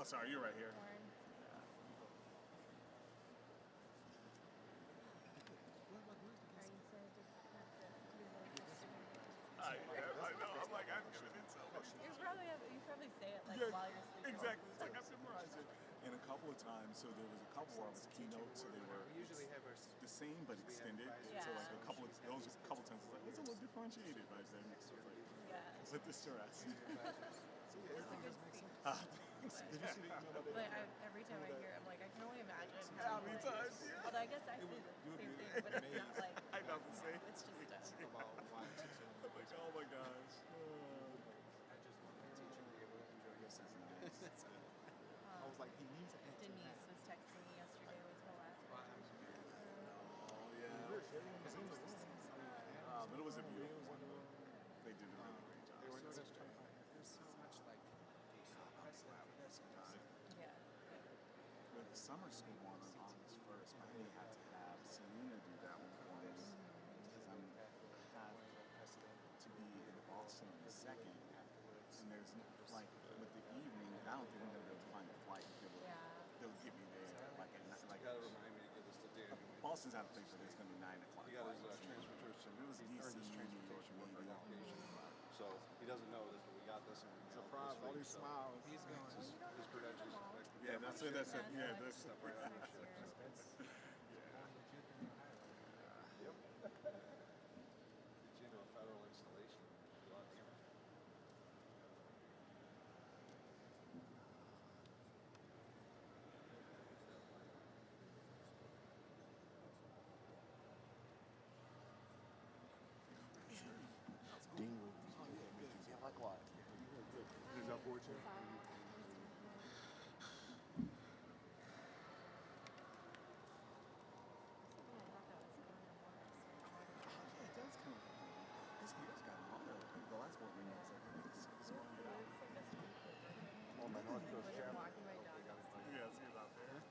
sorry, you're right here. I know. I'm like, I've given it so much. You probably say it like while you're sleeping. Exactly. It's like I've memorized it. And a couple of times, so there was a couple where I was keynote, so they were the same but extended. Yeah. So like a couple of times, it's like it's a little differentiated by then. So it's like, put this to rest. It's a good speech. Did you see the email about But every time I hear it, I'm like, I can only imagine how many times? Yeah. Although I guess I say the same thing, but it's not like. I know the same. It's just I'm like, oh my gosh. I just want my teacher to be able to enjoy your session. I was like, he needs a Denise was texting me yesterday with her last one. Oh yeah. But it was a beautiful one. They did a really great job. There's so much like Yeah. With the summer school one on August 1st, I really had to have Selena do that one for me because I'm had to be in Boston on the 2nd. And there's like with the evening, I don't think I'm gonna be able to find a flight. They'll get me there like at night. Like, you gotta remind me to get this to Dan. Boston's out of place, but it's gonna be 9 o'clock. He got his transportation. It was He earned his DC, transportation work New York, application. So he doesn't know this, but we got this and we surprise, all these smiles. He's going. His credentials. Yeah, that's it. That's it. Yeah, that's stuff right out of here. Yep. Get you into a federal installation. Dean, yeah, like what? Is that board chair? It does kind of. His hair's got longer. The last board meeting was like this. Oh, my North Coast chairman. Walking my dog. Yeah, see about there.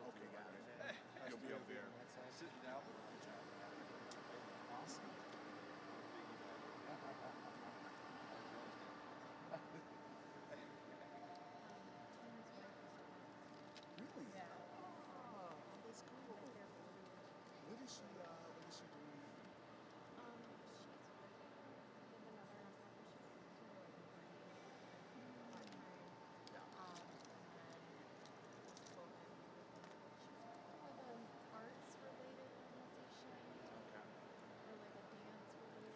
Okay, got it. You'll be over there. Sitting down. Awesome. Really? Yeah. Oh, that's cool. What is she doing? She's working with another part-time. Yeah. And then spoken. She's with an arts-related organization. Okay. Or like a dance-related.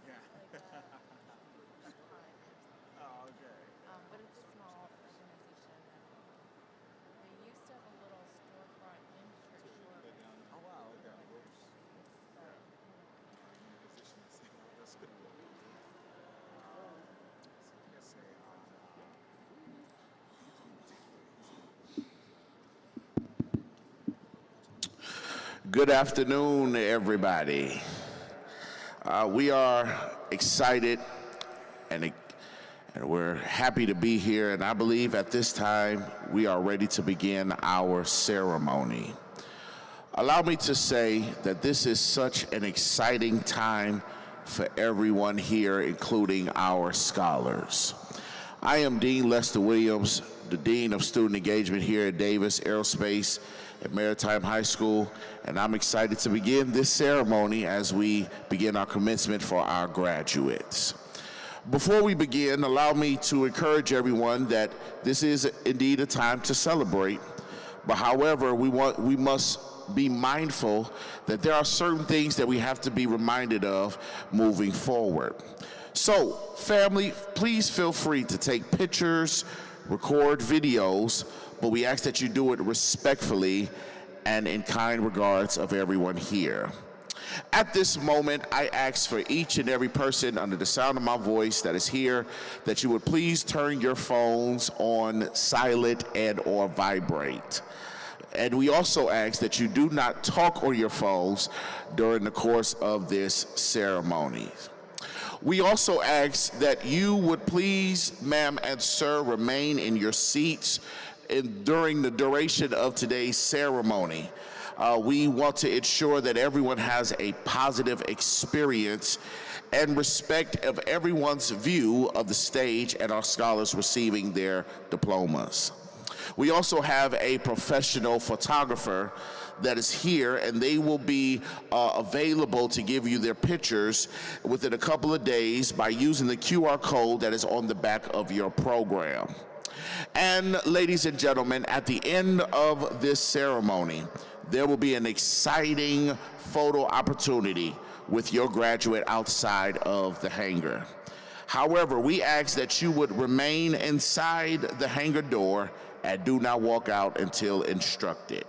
Yeah. Like a hunt. Oh, okay. But it's a small organization. They used to have a little storefront in Church Shore. Oh, wow. Okay. That's good. So I guess say, Good afternoon, everybody. We are excited and we're happy to be here, and I believe at this time we are ready to begin our ceremony. Allow me to say that this is such an exciting time for everyone here, including our scholars. I am Dean Lester Williams, the Dean of Student Engagement here at Davis Aerospace at Maritime High School, and I'm excited to begin this ceremony as we begin our commencement for our graduates. Before we begin, allow me to encourage everyone that this is indeed a time to celebrate, but however, we must be mindful that there are certain things that we have to be reminded of moving forward. So, family, please feel free to take pictures, record videos, but we ask that you do it respectfully and in kind regards of everyone here. At this moment, I ask for each and every person under the sound of my voice that is here that you would please turn your phones on silent and or vibrate. And we also ask that you do not talk on your phones during the course of this ceremony. We also ask that you would please, ma'am and sir, remain in your seats during the duration of today's ceremony. We want to ensure that everyone has a positive experience and respect of everyone's view of the stage and our scholars receiving their diplomas. We also have a professional photographer that is here, and they will be available to give you their pictures within a couple of days by using the QR code that is on the back of your program. And ladies and gentlemen, at the end of this ceremony, there will be an exciting photo opportunity with your graduate outside of the hangar. However, we ask that you would remain inside the hangar door and do not walk out until instructed.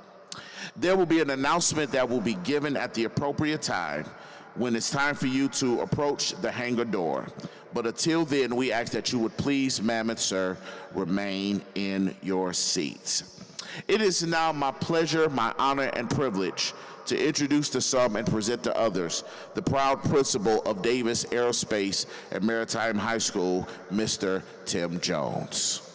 There will be an announcement that will be given at the appropriate time when it's time for you to approach the hangar door. But until then, we ask that you would please, ma'am and sir, remain in your seats. It is now my pleasure, my honor, and privilege to introduce to some and present to others the proud principal of Davis Aerospace and Maritime High School, Mr. Tim Jones.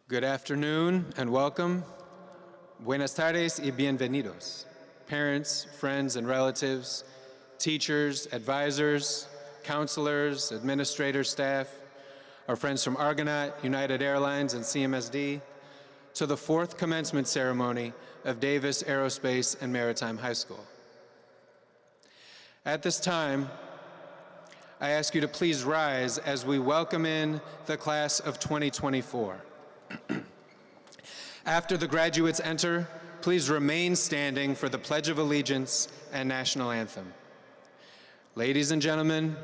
Good afternoon and welcome. Buenas tardes y bienvenidos. Parents, friends, and relatives, teachers, advisors, counselors, administrators, staff, our friends from Argonaut, United Airlines, and CMSD, to the fourth commencement ceremony of Davis Aerospace and Maritime High School. At this time, I ask you to please rise as we welcome in the class of 2024. After the graduates enter, please remain standing for the Pledge of Allegiance and National Anthem. Ladies and gentlemen,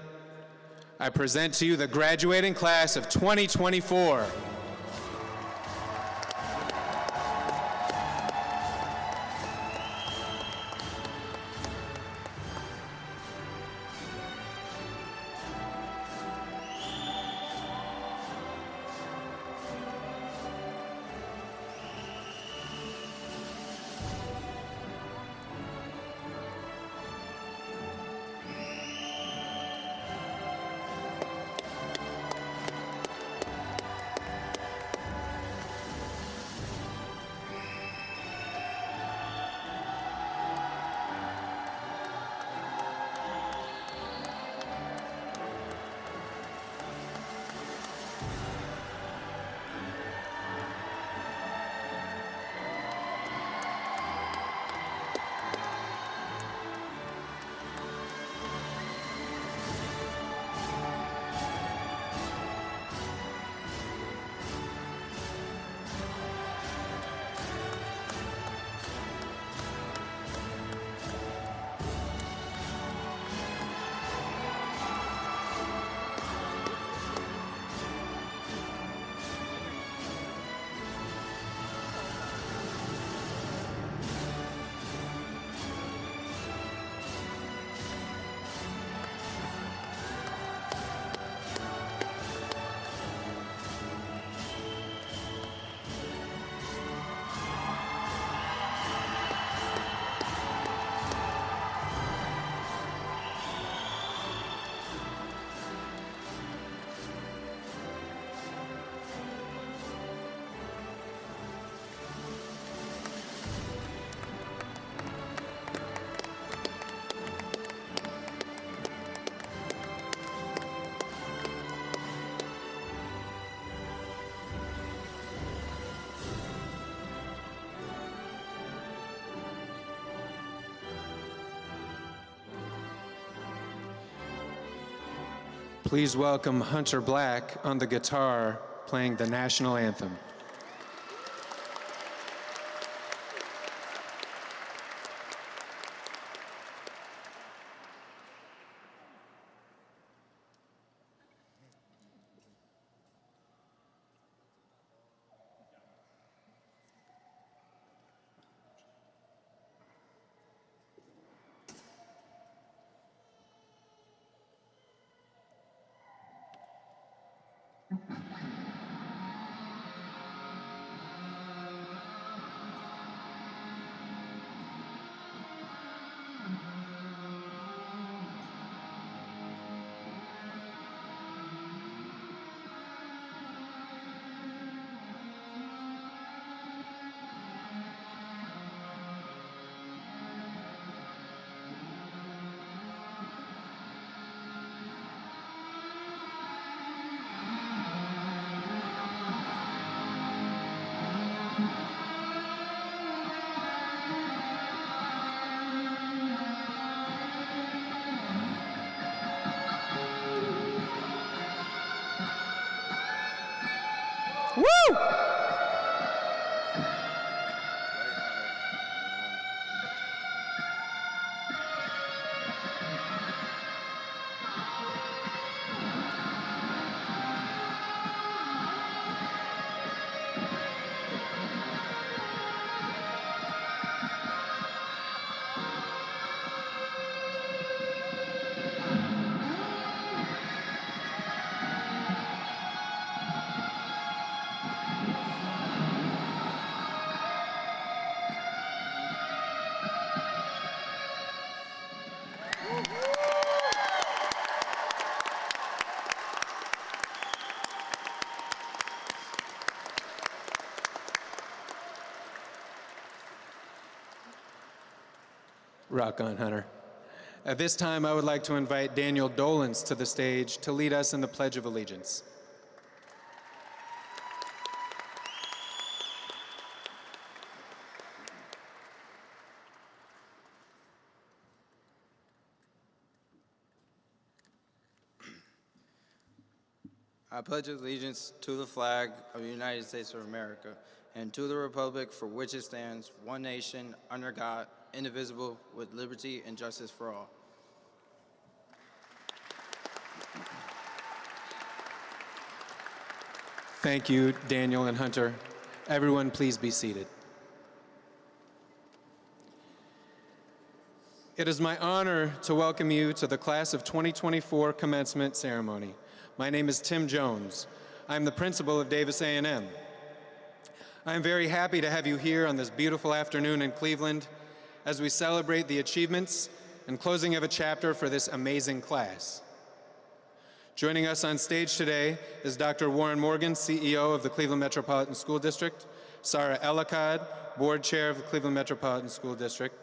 I present to you the graduating class of 2024. Please welcome Hunter Black on the guitar playing the National Anthem. Woo! Rock on, Hunter. At this time, I would like to invite Daniel Dolans to the stage to lead us in the Pledge of Allegiance. I pledge allegiance to the flag of the United States of America and to the republic for which it stands, one nation, under God, indivisible, with liberty and justice for all. Thank you, Daniel and Hunter. Everyone, please be seated. It is my honor to welcome you to the Class of 2024 Commencement Ceremony. My name is Tim Jones. I'm the principal of Davis A&M. I am very happy to have you here on this beautiful afternoon in Cleveland as we celebrate the achievements and closing of a chapter for this amazing class. Joining us on stage today is Dr. Warren Morgan, CEO of the Cleveland Metropolitan School District, Sarah Ellicott, Board Chair of the Cleveland Metropolitan School District,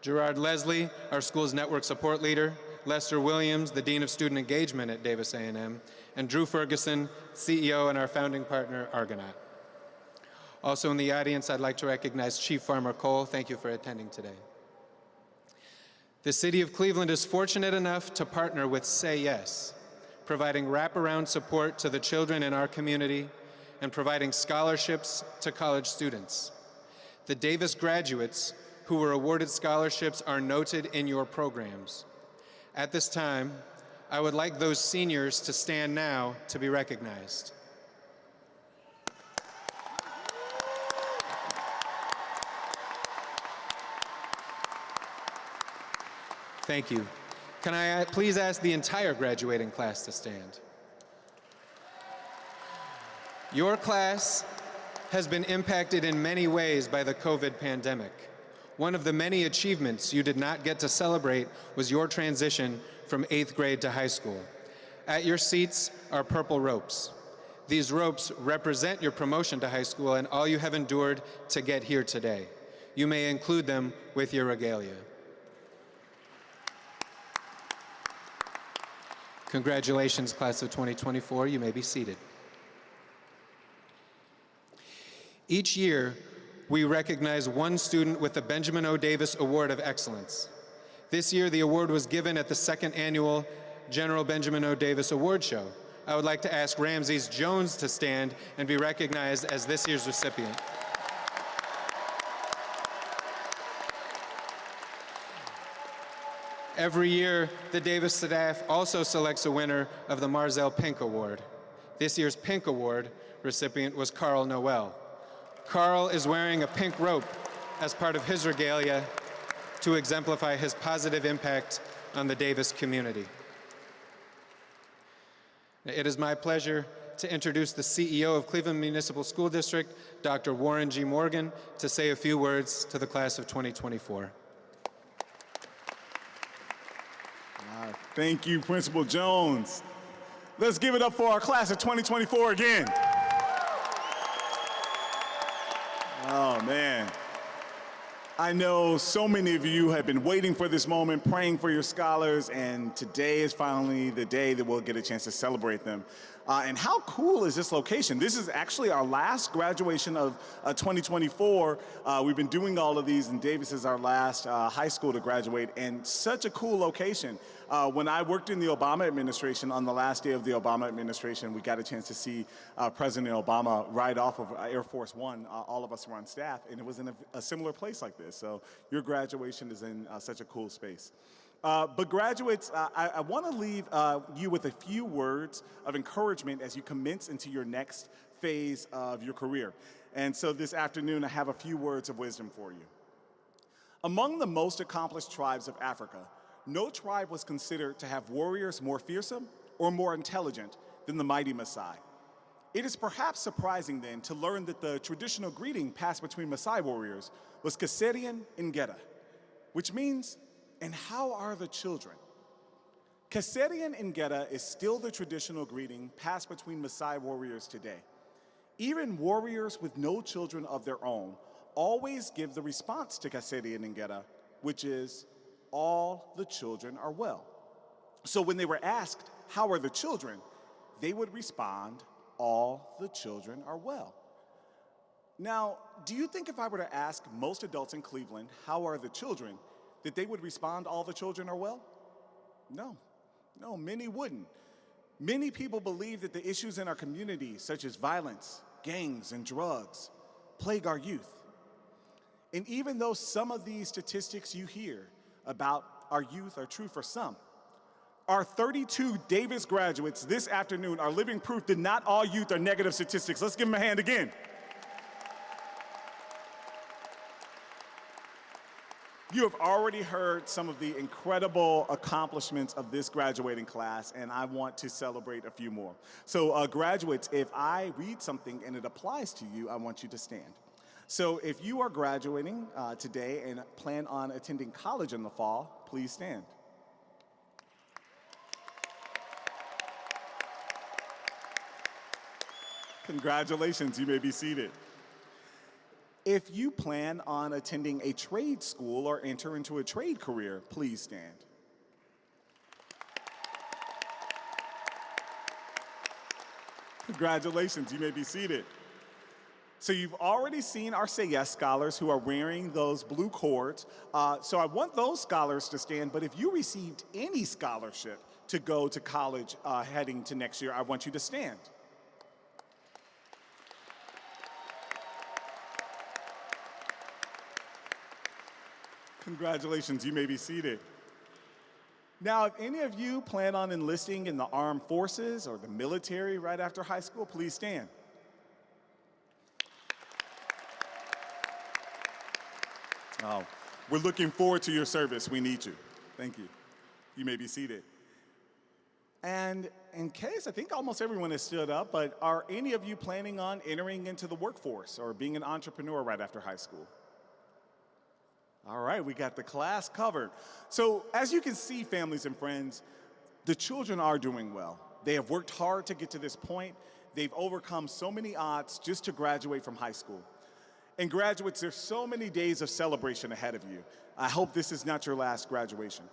Gerard Leslie, our school's network support leader, Lester Williams, the Dean of Student Engagement at Davis A&M, and Drew Ferguson, CEO and our founding partner, Argonaut. Also in the audience, I'd like to recognize Chief Farmer Cole. Thank you for attending today. The City of Cleveland is fortunate enough to partner with Say Yes, providing wraparound support to the children in our community and providing scholarships to college students. The Davis graduates who were awarded scholarships are noted in your programs. At this time, I would like those seniors to stand now to be recognized. Thank you. Can I please ask the entire graduating class to stand? Your class has been impacted in many ways by the COVID pandemic. One of the many achievements you did not get to celebrate was your transition from 8th grade to high school. At your seats are purple ropes. These ropes represent your promotion to high school and all you have endured to get here today. You may include them with your regalia. Congratulations, class of 2024. You may be seated. Each year, we recognize one student with the Benjamin O. Davis Award of Excellence. This year, the award was given at the second annual General Benjamin O. Davis Award Show. I would like to ask Ramses Jones to stand and be recognized as this year's recipient. Every year, the Davis staff also selects a winner of the Marzell Pink Award. This year's Pink Award recipient was Carl Noel. Carl is wearing a pink rope as part of his regalia to exemplify his positive impact on the Davis community. It is my pleasure to introduce the CEO of Cleveland Municipal School District, Dr. Warren G. Morgan, to say a few words to the class of 2024. Thank you, Principal Jones. Let's give it up for our class of 2024 again. Oh, man. I know so many of you have been waiting for this moment, praying for your scholars, and today is finally the day that we'll get a chance to celebrate them. And how cool is this location? This is actually our last graduation of 2024. We've been doing all of these, and Davis is our last high school to graduate, and such a cool location. When I worked in the Obama administration, on the last day of the Obama administration, we got a chance to see President Obama ride off of Air Force One. All of us were on staff, and it was in a similar place like this. So your graduation is in such a cool space. But graduates, I want to leave you with a few words of encouragement as you commence into your next phase of your career. And so this afternoon, I have a few words of wisdom for you. Among the most accomplished tribes of Africa, no tribe was considered to have warriors more fearsome or more intelligent than the mighty Maasai. It is perhaps surprising then to learn that the traditional greeting passed between Maasai warriors was Kasserien Ngeta, which means, and how are the children? Kasserien Ngeta is still the traditional greeting passed between Maasai warriors today. Even warriors with no children of their own always give the response to Kasserien Ngeta, which is, all the children are well. So when they were asked, how are the children? They would respond, all the children are well. Now, do you think if I were to ask most adults in Cleveland, how are the children, that they would respond, all the children are well? No, many wouldn't. Many people believe that the issues in our community, such as violence, gangs, and drugs, plague our youth. And even though some of these statistics you hear about our youth are true for some, our 32 Davis graduates this afternoon are living proof that not all youth are negative statistics. Let's give them a hand again. You have already heard some of the incredible accomplishments of this graduating class, and I want to celebrate a few more. So graduates, if I read something and it applies to you, I want you to stand. So if you are graduating today and plan on attending college in the fall, please stand. Congratulations, you may be seated. If you plan on attending a trade school or enter into a trade career, please stand. Congratulations, you may be seated. So you've already seen our Say Yes scholars who are wearing those blue cords. So I want those scholars to stand, but if you received any scholarship to go to college heading to next year, I want you to stand. Congratulations, you may be seated. Now, if any of you plan on enlisting in the armed forces or the military right after high school, please stand. Oh, we're looking forward to your service. We need you. Thank you. You may be seated. And in case, I think almost everyone has stood up, but are any of you planning on entering into the workforce or being an entrepreneur right after high school? All right, we got the class covered. So as you can see, families and friends, the children are doing well. They have worked hard to get to this point. They've overcome so many odds just to graduate from high school. And graduates, there's so many days of celebration ahead of you. I hope this is not your last graduation.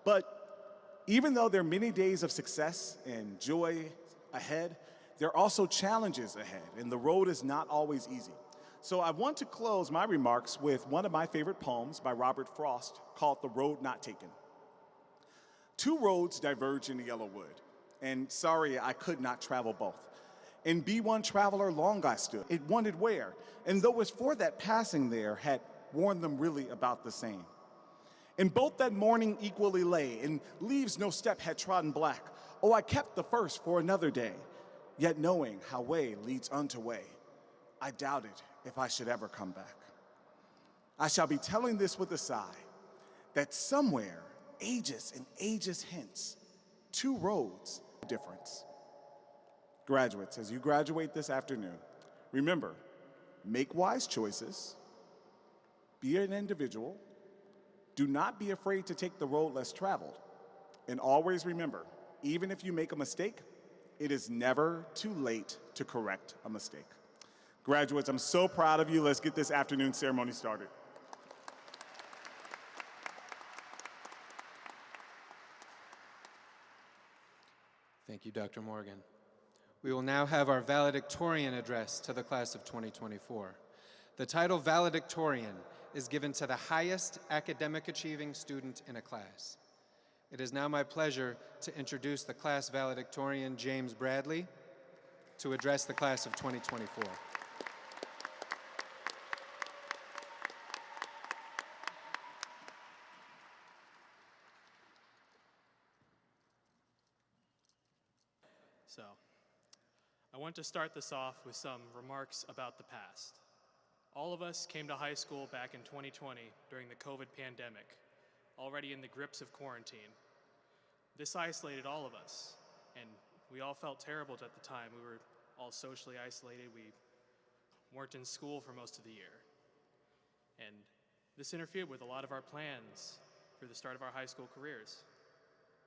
But even though there are many days of success and joy ahead, there are also challenges ahead, and the road is not always easy. So I want to close my remarks with one of my favorite poems by Robert Frost called The Road Not Taken. Two roads diverge in the yellow wood, and sorry, I could not travel both. And be one traveler long I stood, it wanted where, and though it was for that passing there, had warned them really about the same. And both that morning equally lay, and leaves no step had trodden black. Oh, I kept the first for another day, yet knowing how way leads unto way, I doubted if I should ever come back. I shall be telling this with a sigh, that somewhere, ages and ages hence, two roads difference. Graduates, as you graduate this afternoon, remember, make wise choices, be an individual, do not be afraid to take the road less traveled, and always remember, even if you make a mistake, it is never too late to correct a mistake. Graduates, I'm so proud of you. Let's get this afternoon ceremony started. Thank you, Dr. Morgan. We will now have our valedictorian address to the class of 2024. The title valedictorian is given to the highest academic achieving student in a class. It is now my pleasure to introduce the class valedictorian, James Bradley, to address the class of 2024. So, I want to start this off with some remarks about the past. All of us came to high school back in 2020 during the COVID pandemic, already in the grips of quarantine. This isolated all of us, and we all felt terrible at the time. We were all socially isolated. We weren't in school for most of the year. And this interfered with a lot of our plans for the start of our high school careers.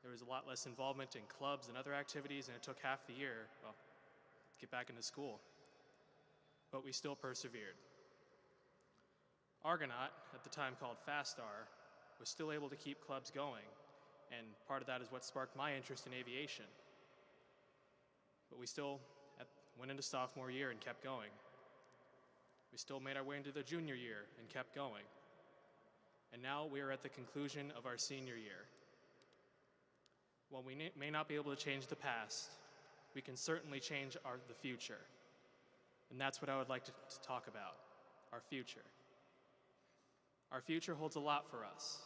There was a lot less involvement in clubs and other activities, and it took half the year, well, to get back into school. But we still persevered. Argonaut, at the time called FASTAR, was still able to keep clubs going, and part of that is what sparked my interest in aviation. But we still went into sophomore year and kept going. We still made our way into the junior year and kept going. And now we are at the conclusion of our senior year. While we may not be able to change the past, we can certainly change the future. And that's what I would like to talk about, our future. Our future holds a lot for us.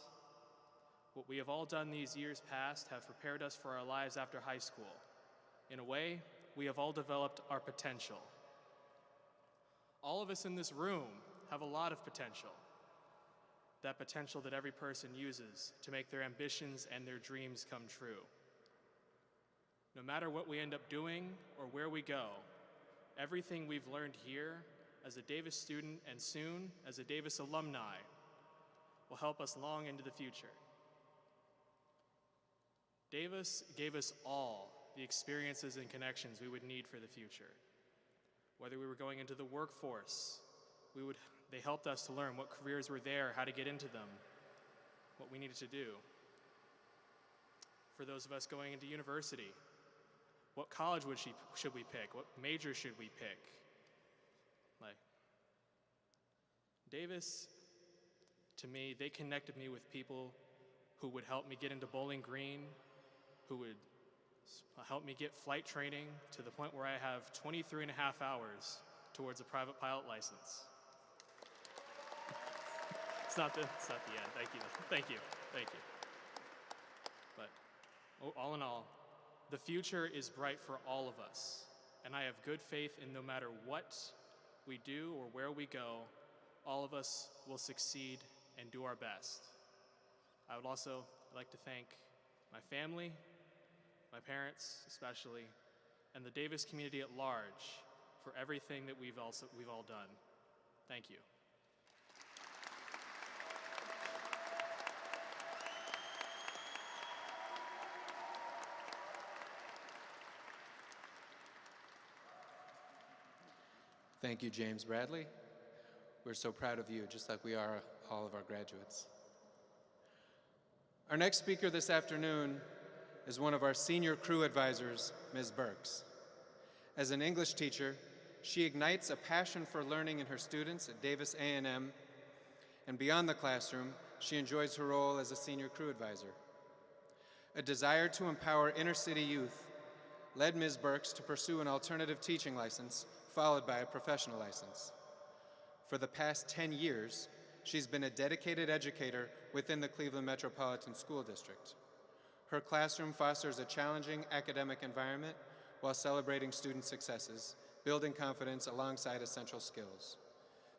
What we have all done these years past have prepared us for our lives after high school. In a way, we have all developed our potential. All of us in this room have a lot of potential. That potential that every person uses to make their ambitions and their dreams come true. No matter what we end up doing or where we go, everything we've learned here as a Davis student and soon as a Davis alumni will help us long into the future. Davis gave us all the experiences and connections we would need for the future. Whether we were going into the workforce, they helped us to learn what careers were there, how to get into them, what we needed to do. For those of us going into university, what college should we pick? What major should we pick? Davis, to me, they connected me with people who would help me get into Bowling Green, who would help me get flight training to the point where I have 23 and a half hours towards a private pilot license. It's not the end. Thank you. But all in all, the future is bright for all of us, and I have good faith in no matter what we do or where we go, all of us will succeed and do our best. I would also like to thank my family, my parents especially, and the Davis community at large for everything that we've all done. Thank you. Thank you, James Bradley. We're so proud of you, just like we are all of our graduates. Our next speaker this afternoon is one of our senior crew advisors, Ms. Burks. As an English teacher, she ignites a passion for learning in her students at Davis A&M, and beyond the classroom, she enjoys her role as a senior crew advisor. A desire to empower inner-city youth led Ms. Burks to pursue an alternative teaching license, followed by a professional license. For the past 10 years, she's been a dedicated educator within the Cleveland Metropolitan School District. Her classroom fosters a challenging academic environment while celebrating student successes, building confidence alongside essential skills.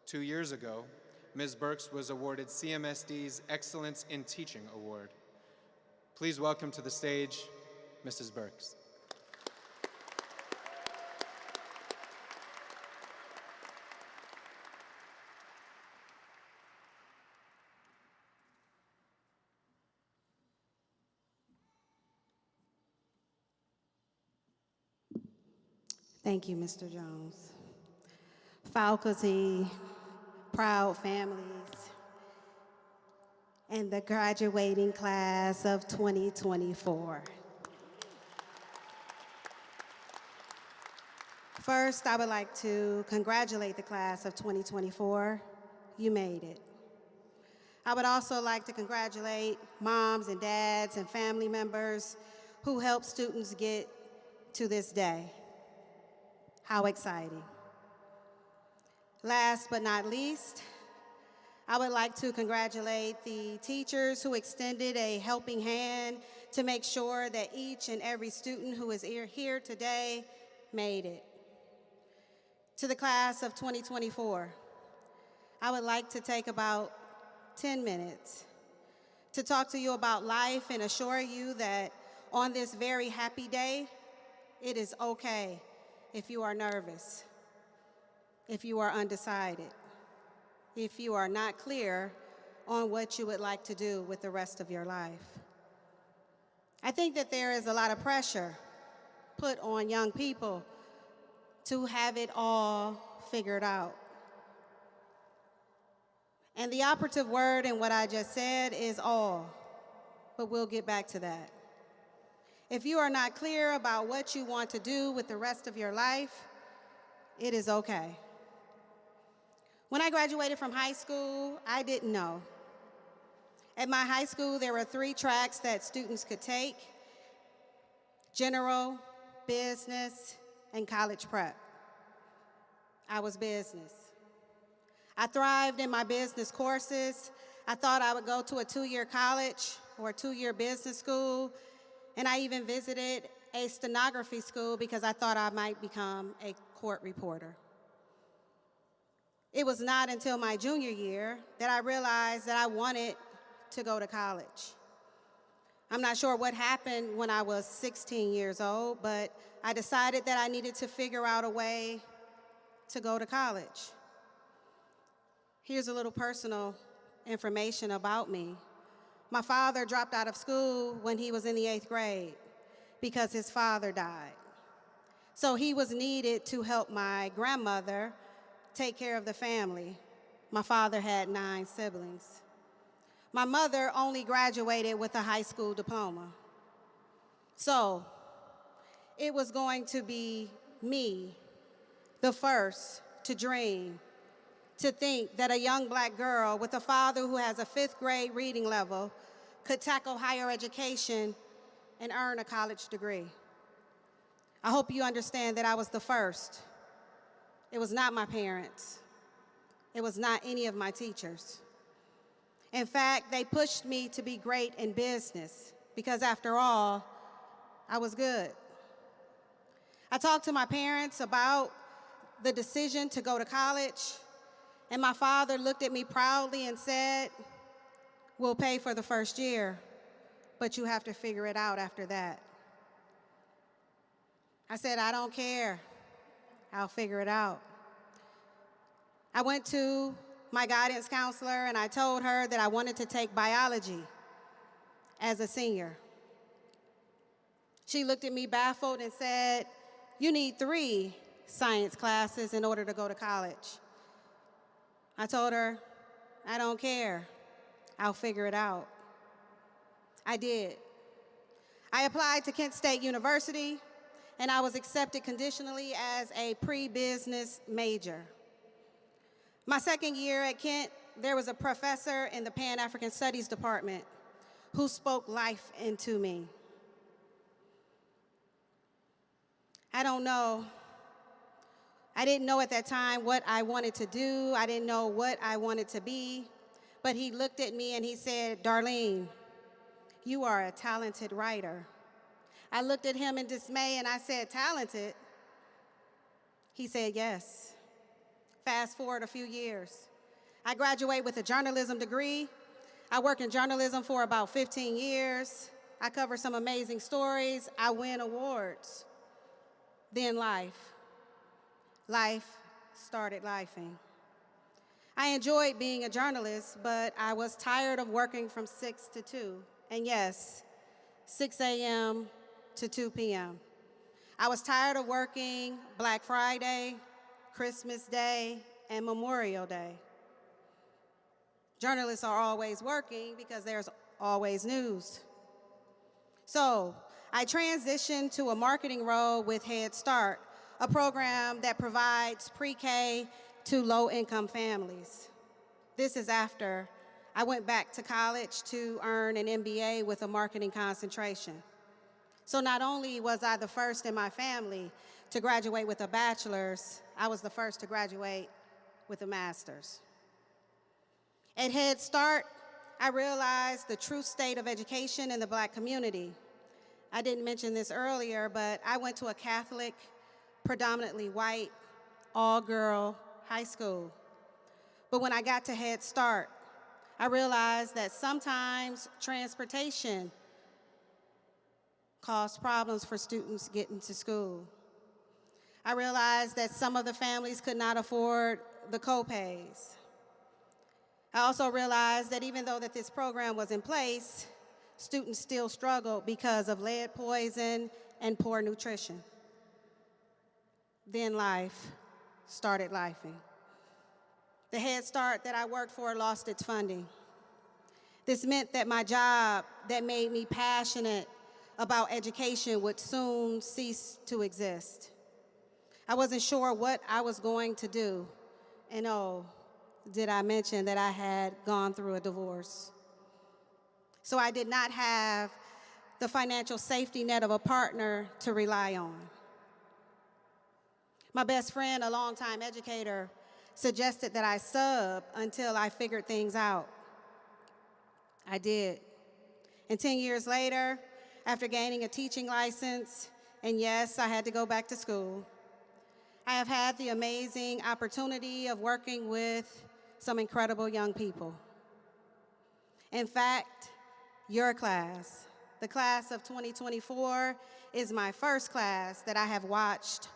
2 years ago, Ms. Burks was awarded CMSD's Excellence in Teaching Award. Please welcome to the stage, Mrs. Burks. Thank you, Mr. Jones. Faculty, proud families, and the graduating class of 2024. First, I would like to congratulate the class of 2024. You made it. I would also like to congratulate moms and dads and family members who helped students get to this day. How exciting. Last but not least, I would like to congratulate the teachers who extended a helping hand to make sure that each and every student who is here today made it. To the class of 2024, I would like to take about 10 minutes to talk to you about life and assure you that on this very happy day, it is okay if you are nervous, if you are undecided, if you are not clear on what you would like to do with the rest of your life. I think that there is a lot of pressure put on young people to have it all figured out. And the operative word in what I just said is all, but we'll get back to that. If you are not clear about what you want to do with the rest of your life, it is okay. When I graduated from high school, I didn't know. At my high school, there were 3 tracks that students could take: general, business, and college prep. I was business. I thrived in my business courses. I thought I would go to a 2-year college or a 2-year business school, and I even visited a stenography school because I thought I might become a court reporter. It was not until my junior year that I realized that I wanted to go to college. I'm not sure what happened when I was 16 years old, but I decided that I needed to figure out a way to go to college. Here's a little personal information about me. My father dropped out of school when he was in the 8th grade because his father died. So he was needed to help my grandmother take care of the family. My father had 9 siblings. My mother only graduated with a high school diploma. So it was going to be me, the first to dream, to think that a young black girl with a father who has a 5th grade reading level could tackle higher education and earn a college degree. I hope you understand that I was the first. It was not my parents. It was not any of my teachers. In fact, they pushed me to be great in business because after all, I was good. I talked to my parents about the decision to go to college, and my father looked at me proudly and said, "We'll pay for the first year, but you have to figure it out after that." I said, "I don't care. I'll figure it out." I went to my guidance counselor and I told her that I wanted to take biology as a senior. She looked at me baffled and said, "You need 3 science classes in order to go to college." I told her, "I don't care. I'll figure it out." I did. I applied to Kent State University, and I was accepted conditionally as a pre-business major. My second year at Kent, there was a professor in the Pan-African Studies department who spoke life into me. I don't know. I didn't know at that time what I wanted to do. I didn't know what I wanted to be. But he looked at me and he said, "Darlene, you are a talented writer." I looked at him in dismay and I said, "Talented?" He said, "Yes." Fast forward a few years. I graduate with a journalism degree. I work in journalism for about 15 years. I cover some amazing stories. I win awards. Then life started lifing. I enjoyed being a journalist, but I was tired of working from 6 to 2. And yes, 6 a.m. to 2 p.m. I was tired of working Black Friday, Christmas Day, and Memorial Day. Journalists are always working because there's always news. So I transitioned to a marketing role with Head Start, a program that provides pre-K to low-income families. This is after I went back to college to earn an MBA with a marketing concentration. So not only was I the first in my family to graduate with a bachelor's, I was the first to graduate with a master's. At Head Start, I realized the true state of education in the Black community. I didn't mention this earlier, but I went to a Catholic, predominantly white, all-girl high school. But when I got to Head Start, I realized that sometimes transportation caused problems for students getting to school. I realized that some of the families could not afford the co-pays. I also realized that even though that this program was in place, students still struggled because of lead poison and poor nutrition. Then life started lifing. The Head Start that I worked for lost its funding. This meant that my job that made me passionate about education would soon cease to exist. I wasn't sure what I was going to do, and oh, did I mention that I had gone through a divorce? So I did not have the financial safety net of a partner to rely on. My best friend, a longtime educator, suggested that I sub until I figured things out. I did. And 10 years later, after gaining a teaching license, and yes, I had to go back to school, I have had the amazing opportunity of working with some incredible young people. In fact, your class, the class of 2024, is my first class that I have watched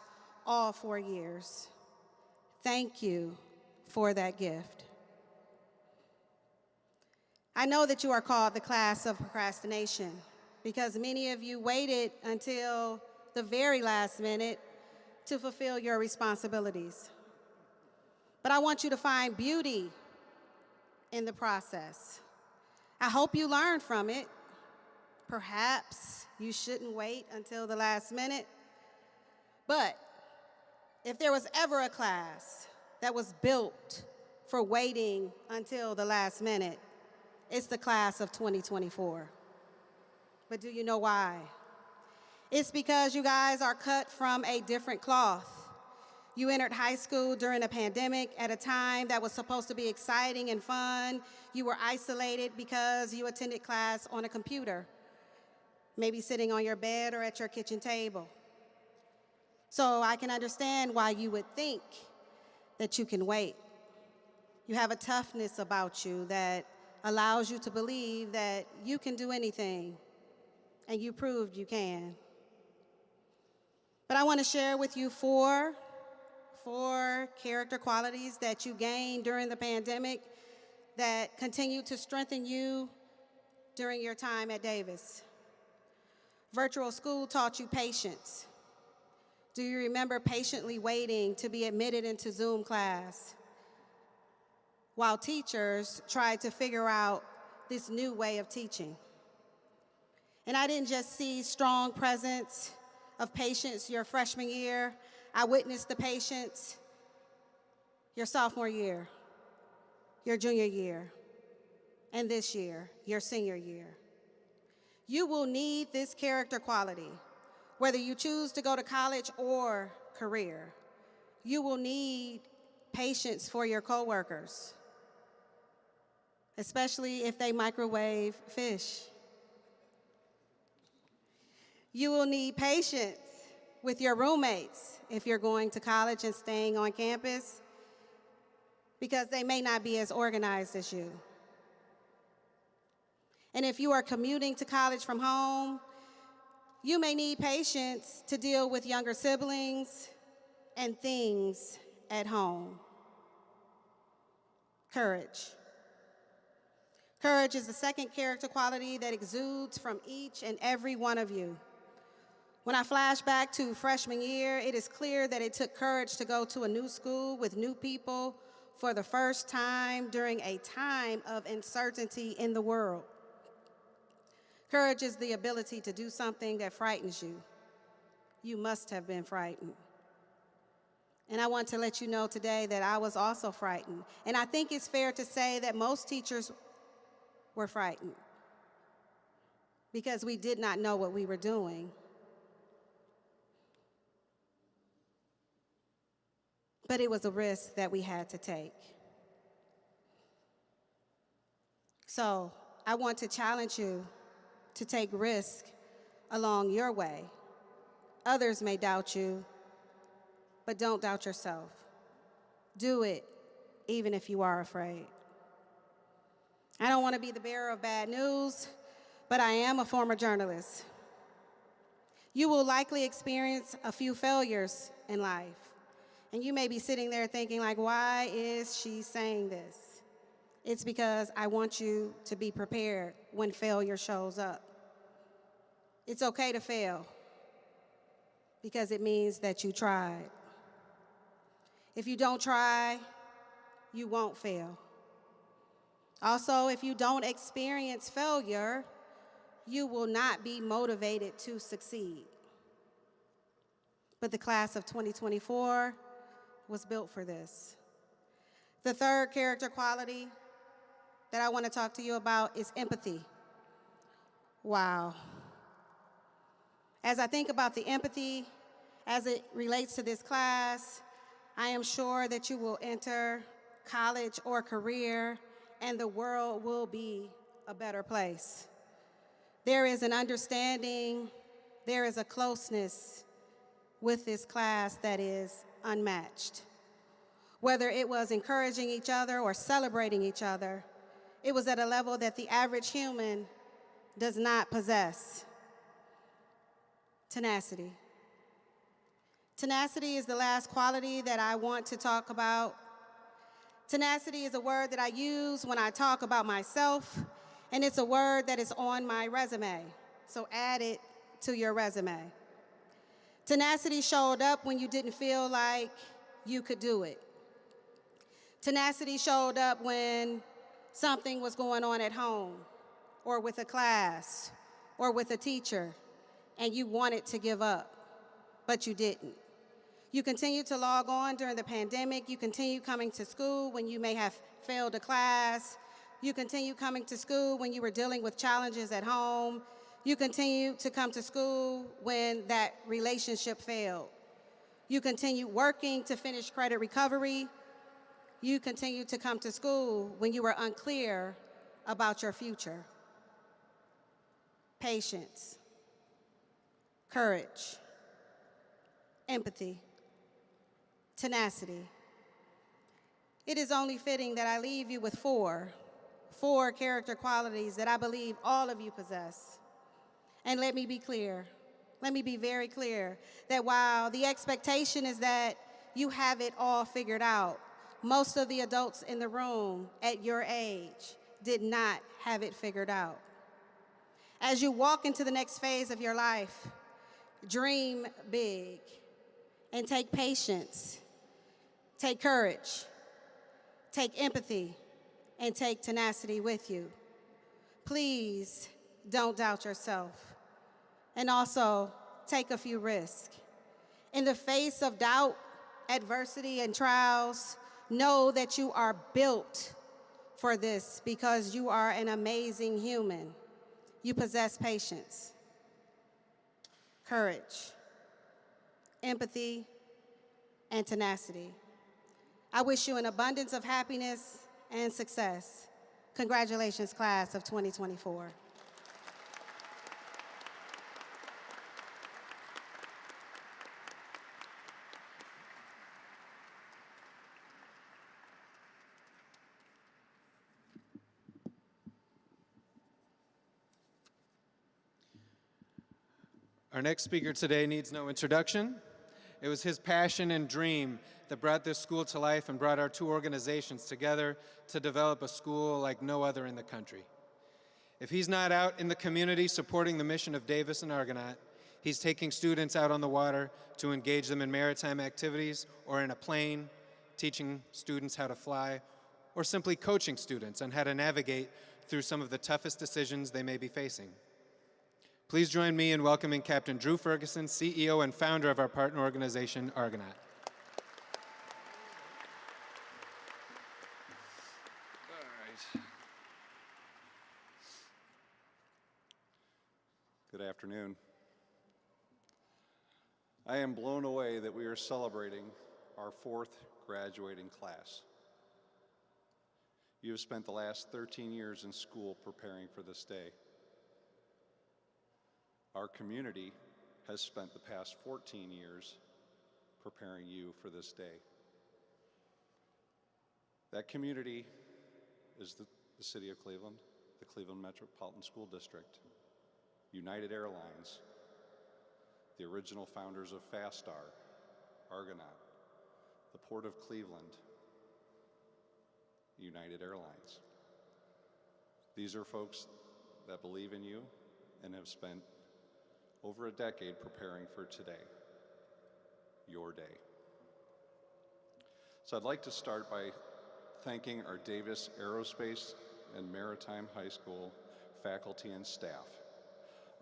all 4 years. Thank you for that gift. I know that you are called the class of procrastination because many of you waited until the very last minute to fulfill your responsibilities. But I want you to find beauty in the process. I hope you learn from it. Perhaps you shouldn't wait until the last minute. But if there was ever a class that was built for waiting until the last minute, it's the class of 2024. But do you know why? It's because you guys are cut from a different cloth. You entered high school during a pandemic at a time that was supposed to be exciting and fun. You were isolated because you attended class on a computer, maybe sitting on your bed or at your kitchen table. So I can understand why you would think that you can wait. You have a toughness about you that allows you to believe that you can do anything, and you proved you can. But I want to share with you four character qualities that you gained during the pandemic that continue to strengthen you during your time at Davis. Virtual school taught you patience. Do you remember patiently waiting to be admitted into Zoom class while teachers tried to figure out this new way of teaching? And I didn't just see strong presence of patience your freshman year. I witnessed the patience your sophomore year, your junior year, and this year, your senior year. You will need this character quality, whether you choose to go to college or career. You will need patience for your coworkers, especially if they microwave fish. You will need patience with your roommates if you're going to college and staying on campus, because they may not be as organized as you. And if you are commuting to college from home, you may need patience to deal with younger siblings and things at home. Courage. Courage is the second character quality that exudes from each and every one of you. When I flash back to freshman year, it is clear that it took courage to go to a new school with new people for the first time during a time of uncertainty in the world. Courage is the ability to do something that frightens you. You must have been frightened. And I want to let you know today that I was also frightened. And I think it's fair to say that most teachers were frightened because we did not know what we were doing. But it was a risk that we had to take. So I want to challenge you to take risk along your way. Others may doubt you, but don't doubt yourself. Do it, even if you are afraid. I don't want to be the bearer of bad news, but I am a former journalist. You will likely experience a few failures in life. And you may be sitting there thinking, like, why is she saying this? It's because I want you to be prepared when failure shows up. It's okay to fail because it means that you tried. If you don't try, you won't fail. Also, if you don't experience failure, you will not be motivated to succeed. But the class of 2024 was built for this. The third character quality that I want to talk to you about is empathy. Wow. As I think about the empathy as it relates to this class, I am sure that you will enter college or career and the world will be a better place. There is an understanding, there is a closeness with this class that is unmatched. Whether it was encouraging each other or celebrating each other, it was at a level that the average human does not possess. Tenacity. Tenacity is the last quality that I want to talk about. Tenacity is a word that I use when I talk about myself, and it's a word that is on my resume. So add it to your resume. Tenacity showed up when you didn't feel like you could do it. Tenacity showed up when something was going on at home or with a class or with a teacher and you wanted to give up, but you didn't. You continued to log on during the pandemic. You continued coming to school when you may have failed a class. You continued coming to school when you were dealing with challenges at home. You continued to come to school when that relationship failed. You continued working to finish credit recovery. You continued to come to school when you were unclear about your future. Patience, courage, empathy, tenacity. It is only fitting that I leave you with four character qualities that I believe all of you possess. And let me be clear, let me be very clear, that while the expectation is that you have it all figured out, most of the adults in the room at your age did not have it figured out. As you walk into the next phase of your life, dream big and take patience, take courage, take empathy, and take tenacity with you. Please don't doubt yourself. And also, take a few risks. In the face of doubt, adversity, and trials, know that you are built for this because you are an amazing human. You possess patience, courage, empathy, and tenacity. I wish you an abundance of happiness and success. Congratulations, class of 2024. Our next speaker today needs no introduction. It was his passion and dream that brought this school to life and brought our two organizations together to develop a school like no other in the country. If he's not out in the community supporting the mission of Davis and Argonaut, He's taking students out on the water to engage them in maritime activities or in a plane, teaching students how to fly, or simply coaching students on how to navigate through some of the toughest decisions they may be facing. Please join me in welcoming Captain Drew Ferguson, CEO and founder of our partner organization, Argonaut. Good afternoon. I am blown away that we are celebrating our 4th graduating class. You have spent the last 13 years in school preparing for this day. Our community has spent the past 14 years preparing you for this day. That community is the City of Cleveland, the Cleveland Metropolitan School District, United Airlines, the original founders of FASTAR, Argonaut, the Port of Cleveland, United Airlines. These are folks that believe in you and have spent over a decade preparing for today, your day. So I'd like to start by thanking our Davis Aerospace and Maritime High School faculty and staff,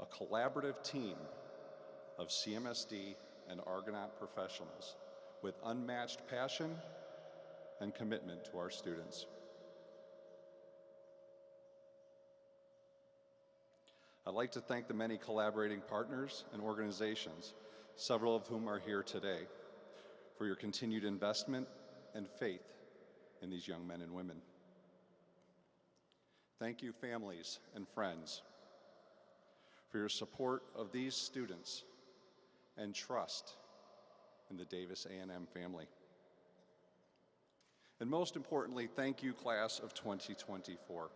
a collaborative team of CMSD and Argonaut professionals with unmatched passion and commitment to our students. I'd like to thank the many collaborating partners and organizations, several of whom are here today, for your continued investment and faith in these young men and women. Thank you, families and friends, for your support of these students and trust in the Davis A&M family. And most importantly, thank you, class of 2024.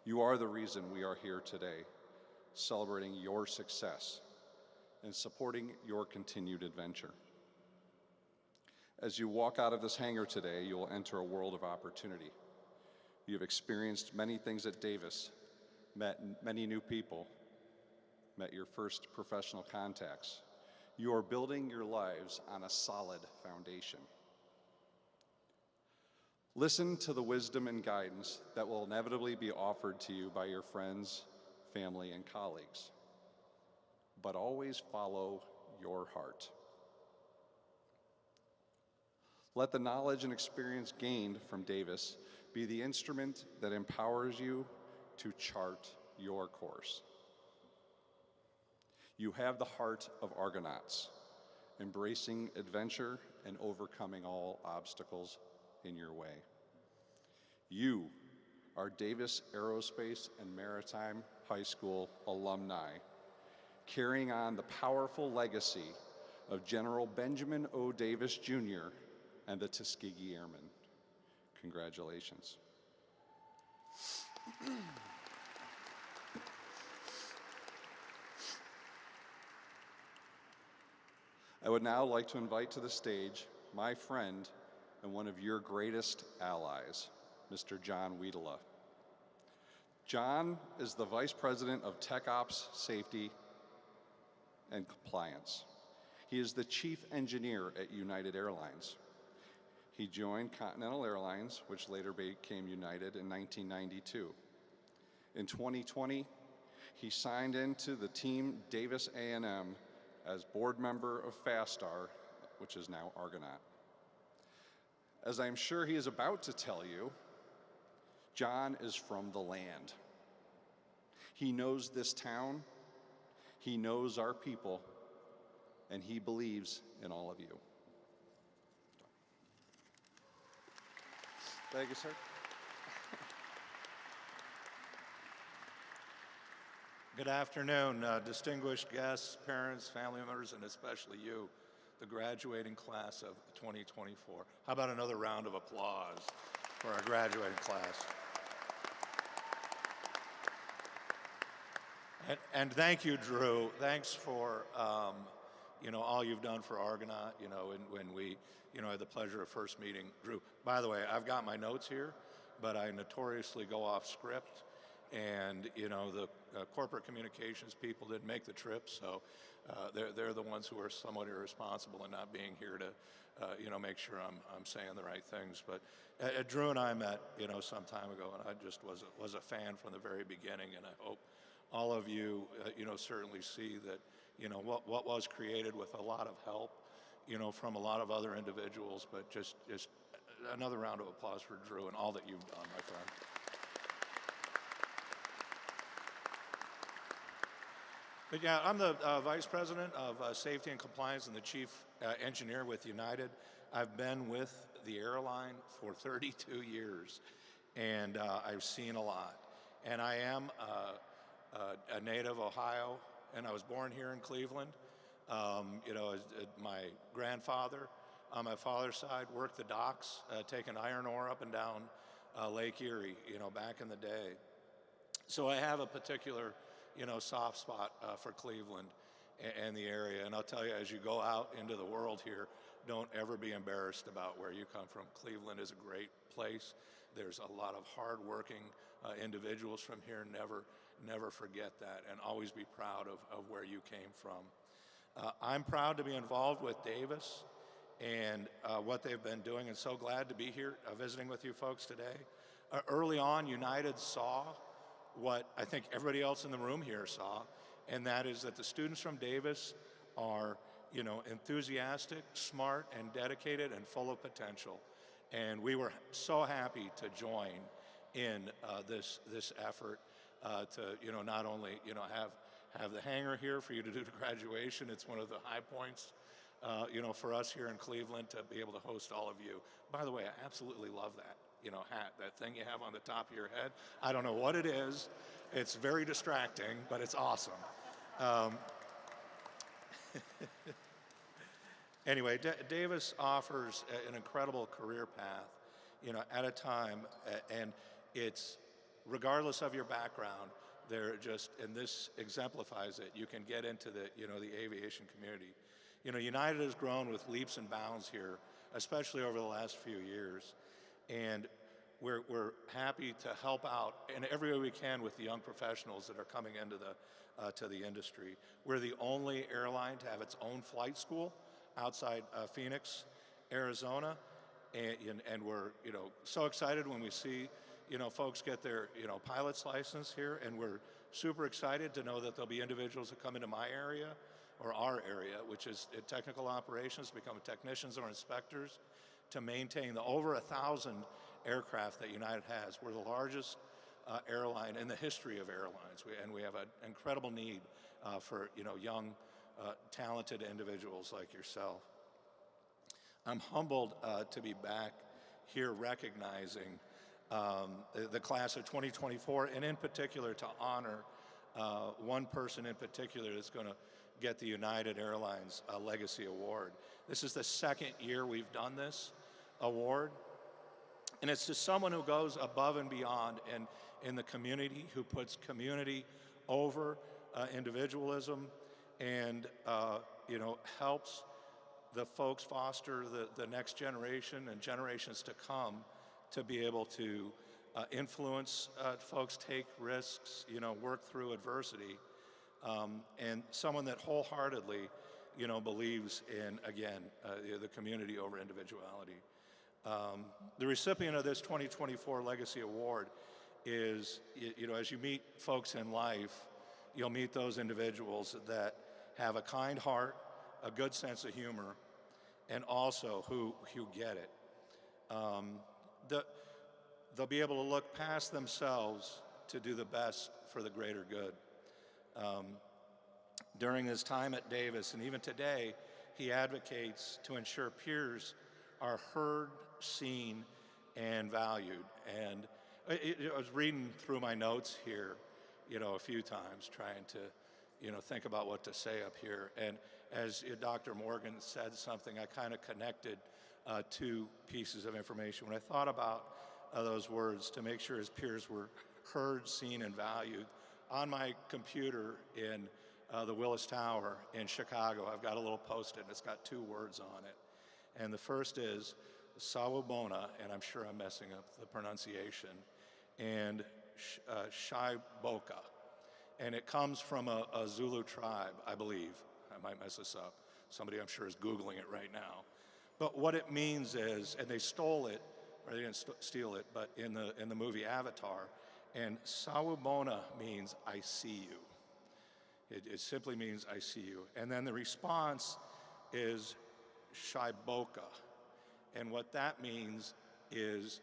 You are the reason we are here today, celebrating your success and supporting your continued adventure. As you walk out of this hangar today, you will enter a world of opportunity. You have experienced many things at Davis, met many new people, met your first professional contacts. You are building your lives on a solid foundation. Listen to the wisdom and guidance that will inevitably be offered to you by your friends, family, and colleagues, but always follow your heart. Let the knowledge and experience gained from Davis be the instrument that empowers you to chart your course. You have the heart of Argonauts, embracing adventure and overcoming all obstacles in your way. You are Davis Aerospace and Maritime High School alumni, carrying on the powerful legacy of General Benjamin O. Davis, Jr. and the Tuskegee Airmen. Congratulations. I would now like to invite to the stage my friend and one of your greatest allies, Mr. John Wiedela. John is the Vice President of Tech Ops, Safety, and Compliance. He is the Chief Engineer at United Airlines. He joined Continental Airlines, which later became United, in 1992. In 2020, he signed into the team Davis A&M as board member of FASTAR, which is now Argonaut. As I'm sure he is about to tell you, John is from the land. He knows this town, he knows our people, and he believes in all of you. Thank you, sir. Good afternoon, distinguished guests, parents, family members, and especially you, the graduating class of 2024. How about another round of applause for our graduating class? And thank you, Drew. Thanks for all you've done for Argonaut. When we had the pleasure of first meeting Drew. By the way, I've got my notes here, but I notoriously go off script. and the corporate communications people didn't make the trip, so they're the ones who are somewhat irresponsible in not being here to make sure I'm saying the right things. But Drew and I met some time ago, and I just was a fan from the very beginning, and I hope all of you certainly see that what was created with a lot of help from a lot of other individuals, but just another round of applause for Drew and all that you've done, my friend. But yeah, I'm the Vice President of Safety and Compliance and the Chief Engineer with United. I've been with the airline for 32 years, and I've seen a lot. And I am a native Ohio, and I was born here in Cleveland. My grandfather on my father's side worked the docks, taking iron ore up and down Lake Erie, back in the day. So I have a particular, soft spot for Cleveland and the area. And I'll tell you, as you go out into the world here, don't ever be embarrassed about where you come from. Cleveland is a great place. There's a lot of hardworking individuals from here. Never forget that, and always be proud of where you came from. I'm proud to be involved with Davis and what they've been doing, and so glad to be here visiting with you folks today. Early on, United saw what I think everybody else in the room here saw, and that is that the students from Davis are enthusiastic, smart, and dedicated, and full of potential. And we were so happy to join in this effort to not only have the hangar here for you to do the graduation. It's one of the high points for us here in Cleveland to be able to host all of you. By the way, I absolutely love that hat, that thing you have on the top of your head. I don't know what it is. It's very distracting, but it's awesome. Anyway, Davis offers an incredible career path, at a time, and it's regardless of your background. And this exemplifies it. You can get into the aviation community. United has grown with leaps and bounds here, especially over the last few years, and we're happy to help out in every way we can with the young professionals that are coming into to the industry. We're the only airline to have its own flight school outside Phoenix, Arizona, and we're so excited when we see folks get their pilot's license here, and we're super excited to know that there'll be individuals that come into my area or our area, which is technical operations, become technicians or inspectors to maintain the over 1,000 aircraft that United has. We're the largest airline in the history of airlines, and we have an incredible need for young, talented individuals like yourself. I'm humbled to be back here recognizing the class of 2024, and in particular to honor one person in particular that's going to get the United Airlines Legacy Award. This is the second year we've done this award, and it's to someone who goes above and beyond in the community, who puts community over individualism, and helps the folks foster the next generation and generations to come to be able to influence folks, take risks, work through adversity, and someone that wholeheartedly, believes in, again, the community over individuality. The recipient of this 2024 Legacy Award is, as you meet folks in life, you'll meet those individuals that have a kind heart, a good sense of humor, and also who get it. They'll be able to look past themselves to do the best for the greater good. During his time at Davis, and even today, he advocates to ensure peers are heard, seen, and valued. And I was reading through my notes here, a few times, trying to, think about what to say up here. And as Dr. Morgan said something, I kind of connected two pieces of information. When I thought about those words, to make sure his peers were heard, seen, and valued, on my computer in the Willis Tower in Chicago, I've got a little post-it, and it's got two words on it. And the first is Sawubona, and I'm sure I'm messing up the pronunciation. And Shiboka. And it comes from a Zulu tribe, I believe. I might mess this up. Somebody I'm sure is Googling it right now. But what it means is, and they stole it, or they didn't steal it, but in the movie Avatar, and Sawubona means I see you. It simply means I see you. And then the response is Shiboka. And what that means is,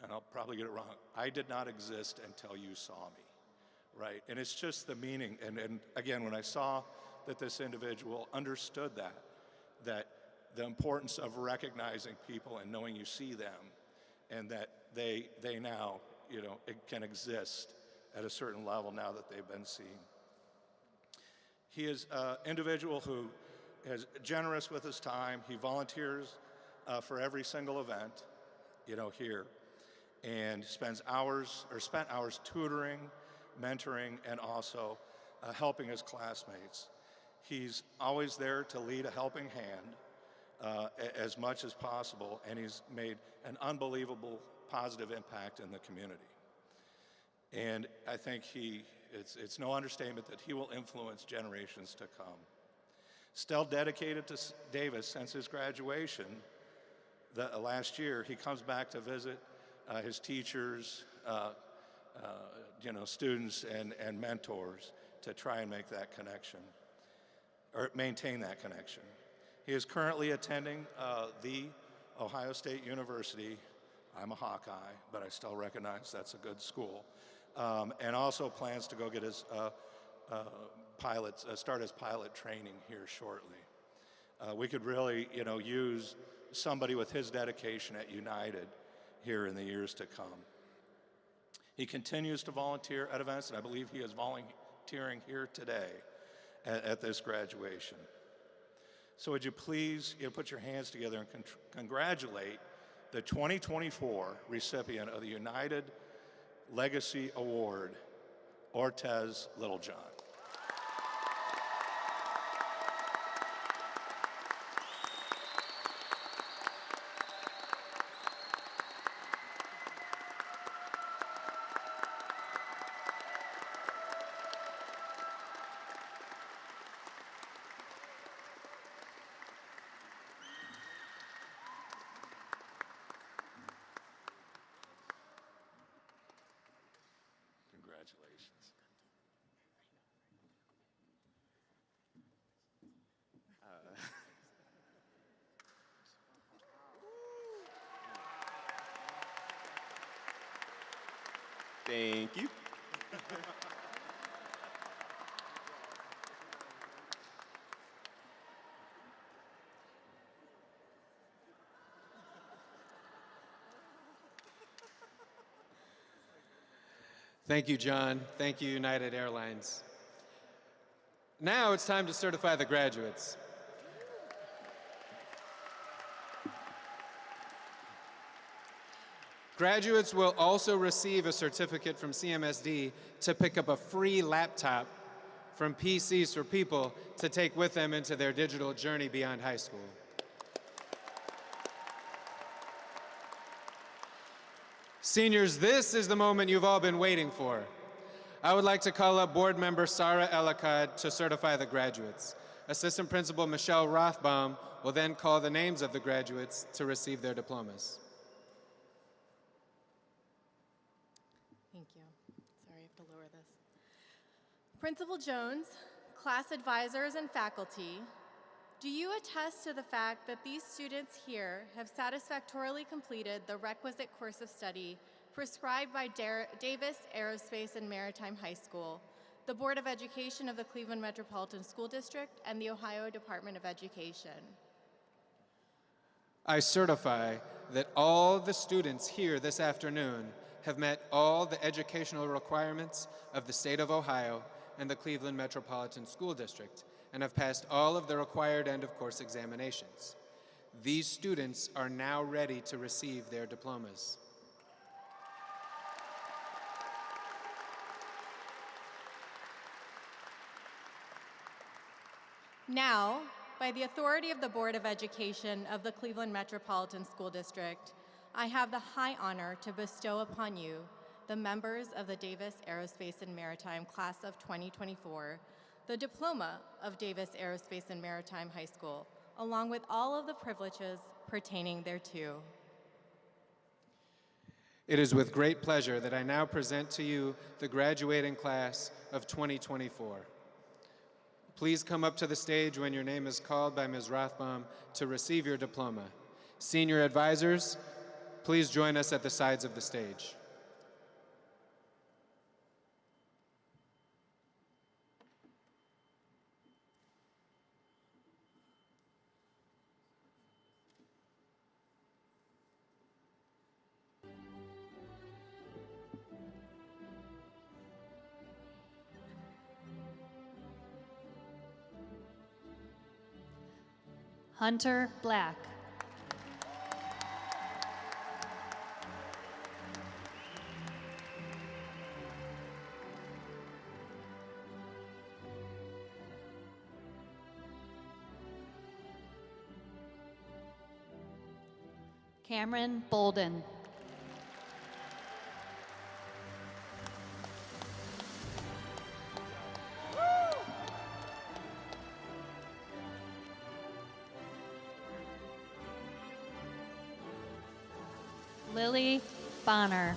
and I'll probably get it wrong, I did not exist until you saw me, right? And it's just the meaning. And again, when I saw that this individual understood that the importance of recognizing people and knowing you see them, and that they now, it can exist at a certain level now that they've been seen. He is an individual who is generous with his time. He volunteers for every single event, here, and spent hours tutoring, mentoring, and also helping his classmates. He's always there to lead a helping hand as much as possible, and he's made an unbelievable positive impact in the community. And I think it's no understatement that he will influence generations to come. Still dedicated to Davis since his graduation last year, he comes back to visit his teachers, students and mentors to try and make that connection, or maintain that connection. He is currently attending the Ohio State University. I'm a Hawkeye, but I still recognize that's a good school. And also plans to go get his start his pilot training here shortly. We could really, use somebody with his dedication at United here in the years to come. He continues to volunteer at events, and I believe he is volunteering here today at this graduation. So would you please put your hands together and congratulate the 2024 recipient of the United Legacy Award, Ortez Littlejohn. Congratulations. Thank you. Thank you, John. Thank you, United Airlines. Now it's time to certify the graduates. Graduates will also receive a certificate from CMSD to pick up a free laptop from PCs for People to take with them into their digital journey beyond high school. Seniors, this is the moment you've all been waiting for. I would like to call up board member Sarah Ellicott to certify the graduates. Assistant Principal Michelle Rothbaum will then call the names of the graduates to receive their diplomas. Thank you. Sorry, I have to lower this. Principal Jones, class advisors, and faculty, do you attest to the fact that these students here have satisfactorily completed the requisite course of study prescribed by Davis Aerospace and Maritime High School, the Board of Education of the Cleveland Metropolitan School District, and the Ohio Department of Education? I certify that all the students here this afternoon have met all the educational requirements of the state of Ohio and the Cleveland Metropolitan School District and have passed all of the required end-of-course examinations. These students are now ready to receive their diplomas. Now, by the authority of the Board of Education of the Cleveland Metropolitan School District, I have the high honor to bestow upon you the members of the Davis Aerospace and Maritime Class of 2024, the diploma of Davis Aerospace and Maritime High School, along with all of the privileges pertaining thereto. It is with great pleasure that I now present to you the graduating class of 2024. Please come up to the stage when your name is called by Ms. Rothbaum to receive your diploma. Senior advisors, please join us at the sides of the stage. Hunter Black. Cameron Bolden. Lily Bonner.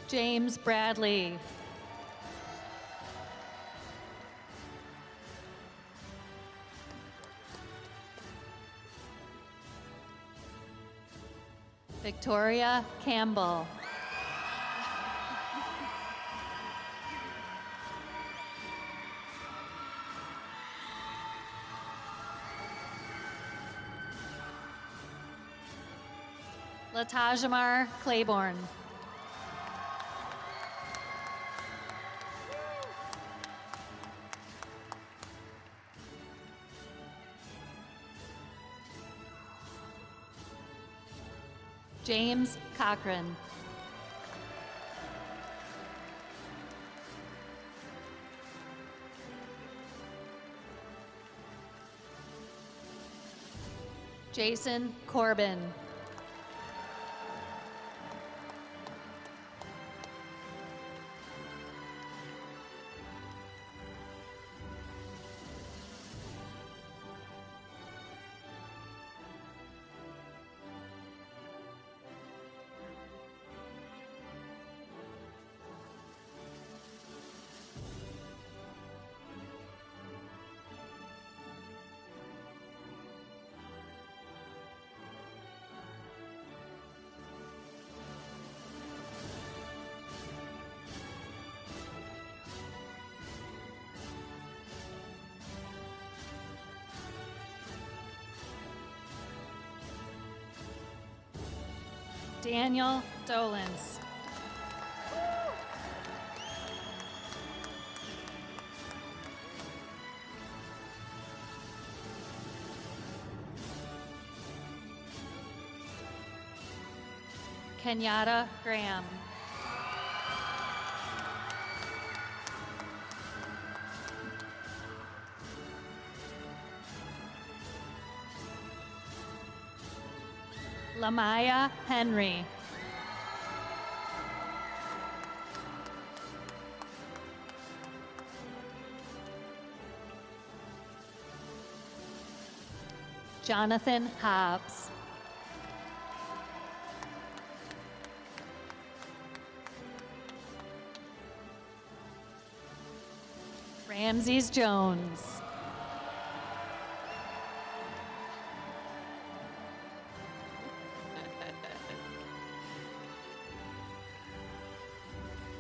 James Bradley. Victoria Campbell. Latajamar Claiborne. James Cochran. Jason Corbin. Daniel Dolans. Kenyatta Graham. Lamaya Henry. Jonathan Hobbs. Ramses Jones.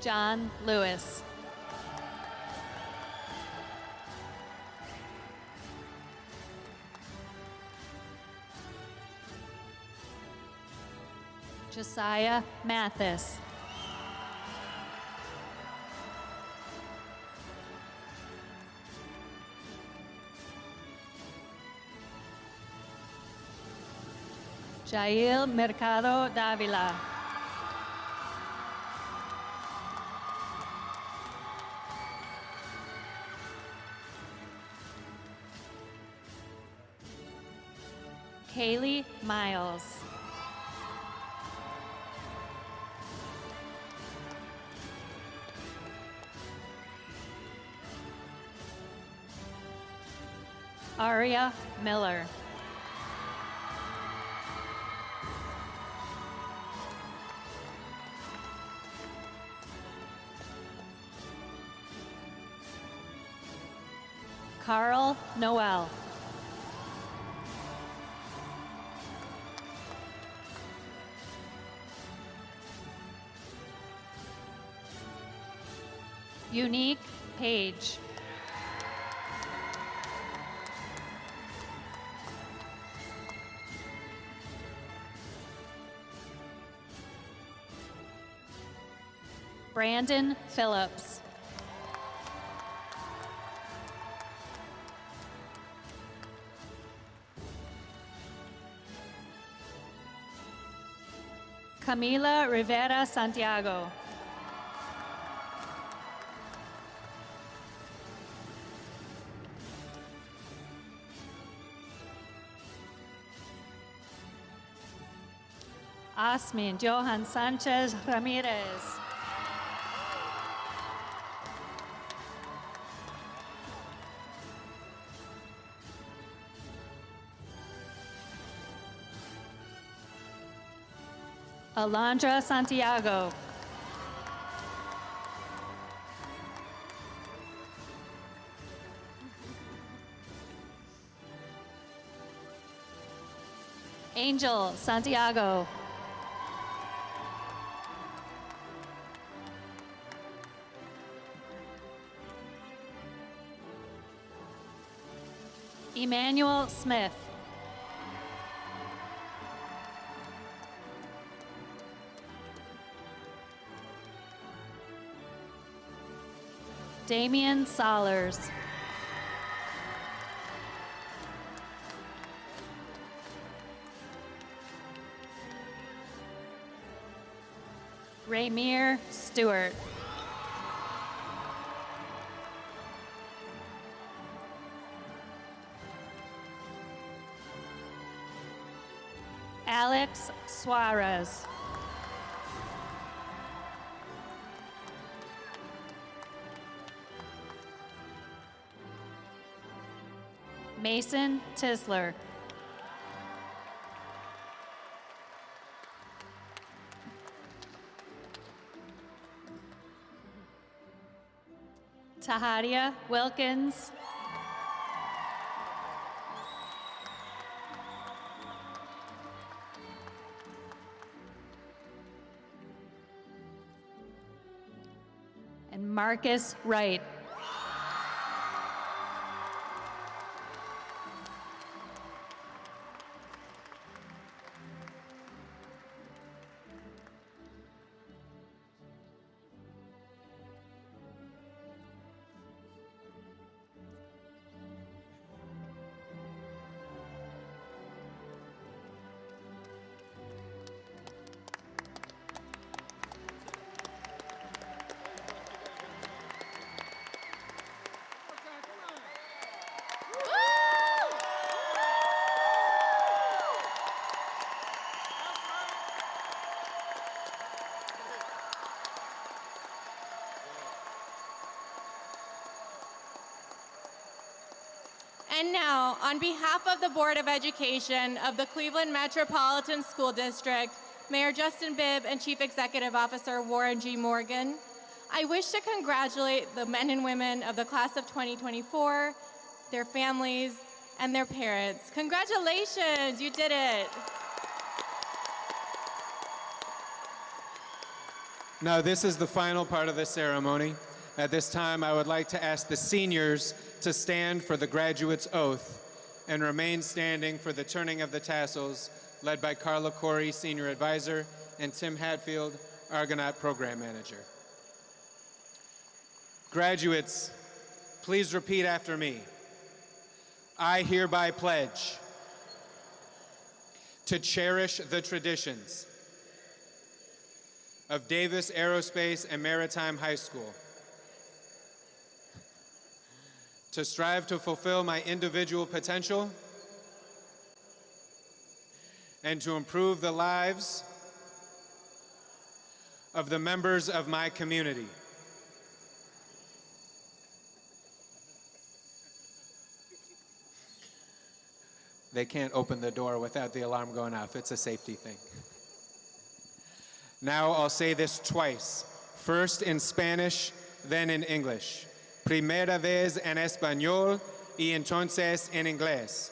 John Lewis. Josiah Mathis. Jail Mercado Davila. Kaylee Miles. Aria Miller. Carl Noel. Unique Page. Brandon Phillips. Camila Rivera Santiago. Asmin Johan Sanchez Ramirez. Alondra Santiago. Angel Santiago. Emmanuel Smith. Damian Solers. Raymir Stewart. Alex Suarez. Mason Tisler. Tahadia Wilkins. And Marcus Wright. And now, on behalf of the Board of Education of the Cleveland Metropolitan School District, Mayor Justin Bibb and Chief Executive Officer Warren G. Morgan, I wish to congratulate the men and women of the class of 2024, their families, and their parents. Congratulations, you did it. Now, this is the final part of the ceremony. At this time, I would like to ask the seniors to stand for the graduate's oath and remain standing for the turning of the tassels, led by Carla Corey, Senior Advisor, and Tim Hatfield, Argonaut Program Manager. Graduates, please repeat after me. I hereby pledge to cherish the traditions of Davis Aerospace and Maritime High School, to strive to fulfill my individual potential and to improve the lives of the members of my community. They can't open the door without the alarm going off. It's a safety thing. Now I'll say this twice, first in Spanish, then in English. Primera vez en español y entonces en inglés.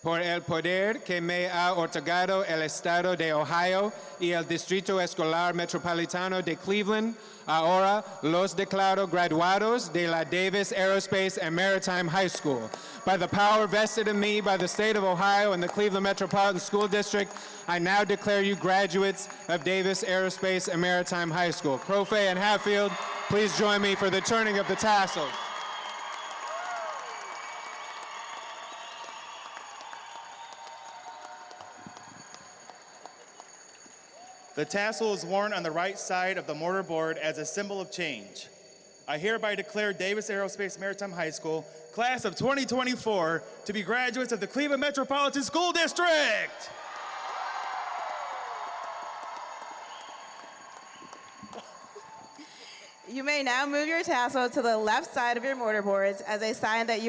Por el poder que me ha otorgado el Estado de Ohio y el Distrito Escolar Metropolitano de Cleveland, ahora los declaro graduados de la Davis Aerospace and Maritime High School. By the power vested in me by the state of Ohio and the Cleveland Metropolitan School District, I now declare you graduates of Davis Aerospace and Maritime High School. Profe and Hatfield, please join me for the turning of the tassels. The tassel is worn on the right side of the mortarboard as a symbol of change. I hereby declare Davis Aerospace Maritime High School, class of 2024, to be graduates of the Cleveland Metropolitan School District. You may now move your tassel to the left side of your mortarboards as a sign that you